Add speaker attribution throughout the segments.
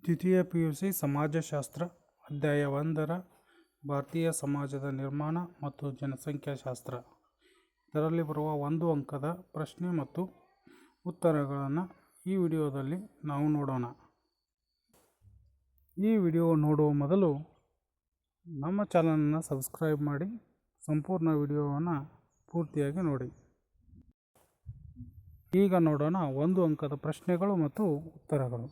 Speaker 1: ದ್ವಿತೀಯ PUC ಸಮಾಜಶಾಸ್ತ್ರ ಅಧ್ಯಾಯ 1ರ ಭಾರತೀಯ ಸಮಾಜದ ನಿರ್ಮಾಣ ಮತ್ತು ಜನಸಂಖ್ಯಾಶಾಸ್ತ್ರ. ಇದರಲ್ಲಿ ಬರುವ 1 ಅಂಕದ ಪ್ರಶ್ನೆ ಮತ್ತು ಉತ್ತರಗಳನ್ನು ಈ ವಿಡಿಯೋದಲ್ಲಿ ನಾವು ನೋಡೋಣ. ಈ ವಿಡಿಯೋ ನೋಡುವ ಮೊದಲು ನಮ್ಮ ಚಾನಲನ್ನು ಸಬ್ಸ್ಕ್ರೈಬ್ ಮಾಡಿ ಸಂಪೂರ್ಣ ವಿಡಿಯೋವನ್ನು ಪೂರ್ತಿಯಾಗಿ ನೋಡಿ. ಈಗ ನೋಡೋಣ 1 ಅಂಕದ ಪ್ರಶ್ನೆಗಳು ಮತ್ತು ಉತ್ತರಗಳು.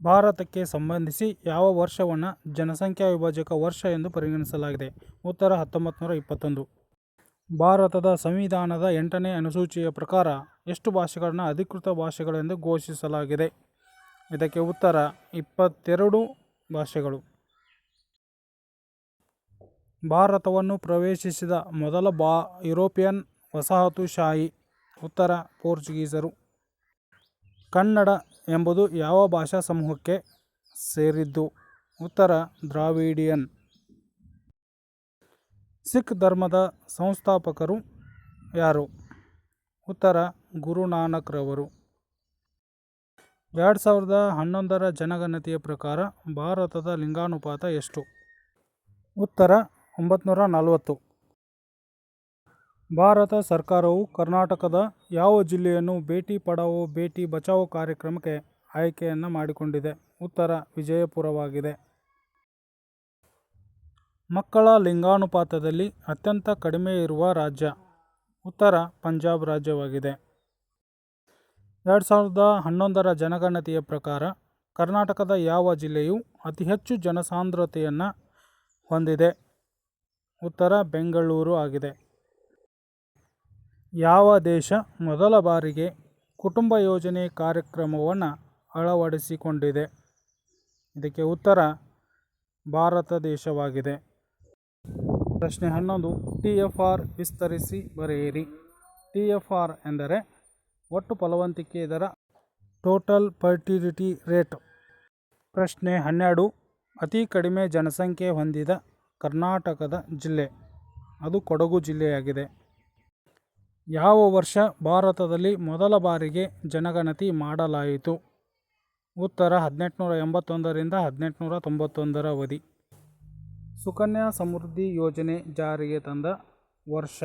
Speaker 1: ಭಾರತಕ್ಕೆ ಸಂಬಂಧಿಸಿ ಯಾವ ವರ್ಷವನ್ನು ಜನಸಂಖ್ಯಾ ವಿಭಜಕ ವರ್ಷ ಎಂದು ಪರಿಗಣಿಸಲಾಗಿದೆ? ಉತ್ತರ 1921. ಭಾರತದ ಸಂವಿಧಾನದ 8ನೇ ಅನುಸೂಚಿಯ ಪ್ರಕಾರ ಎಷ್ಟು ಭಾಷೆಗಳನ್ನು ಅಧಿಕೃತ ಭಾಷೆಗಳೆಂದು ಘೋಷಿಸಲಾಗಿದೆ? ಇದಕ್ಕೆ ಉತ್ತರ 22 ಭಾಷೆಗಳು. ಭಾರತವನ್ನು ಪ್ರವೇಶಿಸಿದ ಮೊದಲ ಯುರೋಪಿಯನ್ ವಸಾಹತುಶಾಹಿ? ಉತ್ತರ ಪೋರ್ಚುಗೀಸರು. ಕನ್ನಡ ಎಂಬುದು ಯಾವ ಭಾಷಾ ಸಮೂಹಕ್ಕೆ ಸೇರಿದ್ದು? ಉತ್ತರ ದ್ರಾವಿಡಿಯನ್. ಸಿಖ್ ಧರ್ಮದ ಸಂಸ್ಥಾಪಕರು ಯಾರು? ಉತ್ತರ ಗುರುನಾನಕ್ ರವರು. 2011ರ ಜನಗಣತಿಯ ಪ್ರಕಾರ ಭಾರತದ ಲಿಂಗಾನುಪಾತ ಎಷ್ಟು? ಉತ್ತರ 940. ಭಾರತ ಸರ್ಕಾರವು ಕರ್ನಾಟಕದ ಯಾವ ಜಿಲ್ಲೆಯನ್ನು ಬೇಟಿ ಪಢಾವೋ ಬೇಟಿ ಬಚಾವೋ ಕಾರ್ಯಕ್ರಮಕ್ಕೆ ಆಯ್ಕೆಯನ್ನು ಮಾಡಿಕೊಂಡಿದೆ? ಉತ್ತರ ವಿಜಯಪುರವಾಗಿದೆ. ಮಕ್ಕಳ ಲಿಂಗಾನುಪಾತದಲ್ಲಿ ಅತ್ಯಂತ ಕಡಿಮೆ ಇರುವ ರಾಜ್ಯ? ಉತ್ತರ ಪಂಜಾಬ್ ರಾಜ್ಯವಾಗಿದೆ. 2011ರ ಜನಗಣತಿಯ ಪ್ರಕಾರ ಕರ್ನಾಟಕದ ಯಾವ ಜಿಲ್ಲೆಯು ಅತಿ ಹೆಚ್ಚು ಜನಸಾಂದ್ರತೆಯನ್ನು ಹೊಂದಿದೆ? ಉತ್ತರ ಬೆಂಗಳೂರು ಆಗಿದೆ. ಯಾವ ದೇಶ ಮೊದಲ ಬಾರಿಗೆ ಕುಟುಂಬ ಯೋಜನೆ ಕಾರ್ಯಕ್ರಮವನ್ನು ಅಳವಡಿಸಿಕೊಂಡಿದೆ? ಇದಕ್ಕೆ ಉತ್ತರ ಭಾರತ ದೇಶವಾಗಿದೆ. ಪ್ರಶ್ನೆ 11. TFR ವಿಸ್ತರಿಸಿ ಬರೆಯಿರಿ. TFR ಎಂದರೆ ಒಟ್ಟು ಫಲವಂತಿಕೆ ದರ, ಟೋಟಲ್ ಫರ್ಟಿಲಿಟಿ ರೇಟ್. ಪ್ರಶ್ನೆ 12. ಅತಿ ಕಡಿಮೆ ಜನಸಂಖ್ಯೆ ಹೊಂದಿದ ಕರ್ನಾಟಕದ ಜಿಲ್ಲೆ? ಅದು ಕೊಡಗು ಜಿಲ್ಲೆಯಾಗಿದೆ. ಯಾವ ವರ್ಷ ಭಾರತದಲ್ಲಿ ಮೊದಲ ಬಾರಿಗೆ ಜನಗಣತಿ ಮಾಡಲಾಯಿತು? ಉತ್ತರ 1881ರಿಂದ 1891ರ ಅವಧಿ. ಸುಕನ್ಯಾ ಸಮೃದ್ಧಿ ಯೋಜನೆ ಜಾರಿಗೆ ತಂದ ವರ್ಷ?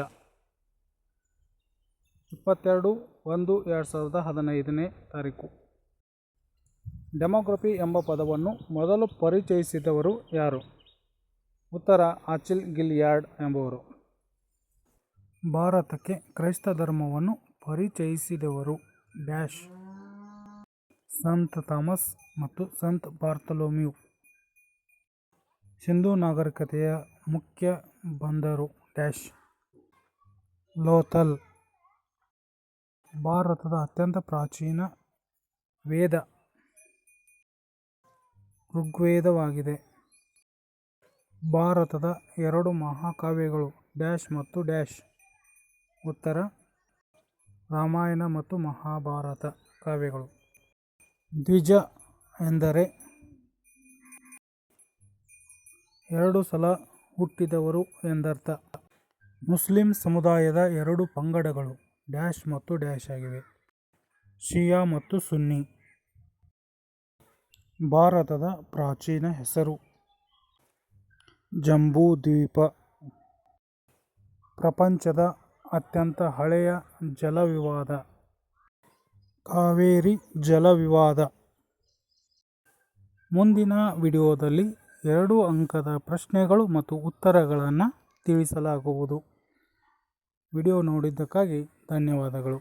Speaker 1: 22/1/2015 ಡೆಮೋಗ್ರಫಿ ಎಂಬ ಪದವನ್ನು ಮೊದಲು ಪರಿಚಯಿಸಿದವರು ಯಾರು? ಉತ್ತರ ಆಚಿಲ್ ಗಿಲ್ಯಾರ್ಡ್ ಎಂಬುವರು. ಭಾರತಕ್ಕೆ ಕ್ರೈಸ್ತ ಧರ್ಮವನ್ನು ಪರಿಚಯಿಸಿದವರು ಡ್ಯಾಶ್? ಸಂತ ಥಾಮಸ್ ಮತ್ತು ಸಂತ ಬಾರ್ತಲೋಮ್ಯೂ. ಸಿಂಧೂ ನಾಗರಿಕತೆಯ ಮುಖ್ಯ ಬಂದರು ಡ್ಯಾಶ್? ಲೋಥಲ್. ಭಾರತದ ಅತ್ಯಂತ ಪ್ರಾಚೀನ ವೇದ ಋಗ್ವೇದವಾಗಿದೆ. ಭಾರತದ 2 ಮಹಾಕಾವ್ಯಗಳು ಡ್ಯಾಶ್ ಮತ್ತು ಡ್ಯಾಶ್? ಉತ್ತರ ರಾಮಾಯಣ ಮತ್ತು ಮಹಾಭಾರತ ಕಾವ್ಯಗಳು. ದ್ವಿಜ ಎಂದರೆ 2 ಸಲ ಹುಟ್ಟಿದವರು ಎಂದರ್ಥ. ಮುಸ್ಲಿಂ ಸಮುದಾಯದ 2 ಪಂಗಡಗಳು ಡ್ಯಾಶ್ ಮತ್ತು ಡ್ಯಾಶ್ ಆಗಿವೆ? ಶಿಯಾ ಮತ್ತು ಸುನ್ನಿ. ಭಾರತದ ಪ್ರಾಚೀನ ಹೆಸರು? ಜಂಬೂ ದ್ವೀಪ. ಪ್ರಪಂಚದ ಅತ್ಯಂತ ಹಳೆಯ ಜಲವಿವಾದ? ಕಾವೇರಿ ಜಲವಿವಾದ. ಮುಂದಿನ ವಿಡಿಯೋದಲ್ಲಿ 2 ಅಂಕದ ಪ್ರಶ್ನೆಗಳು ಮತ್ತು ಉತ್ತರಗಳನ್ನು ತಿಳಿಸಲಾಗುವುದು. ವಿಡಿಯೋ ನೋಡಿದ್ದಕ್ಕಾಗಿ ಧನ್ಯವಾದಗಳು.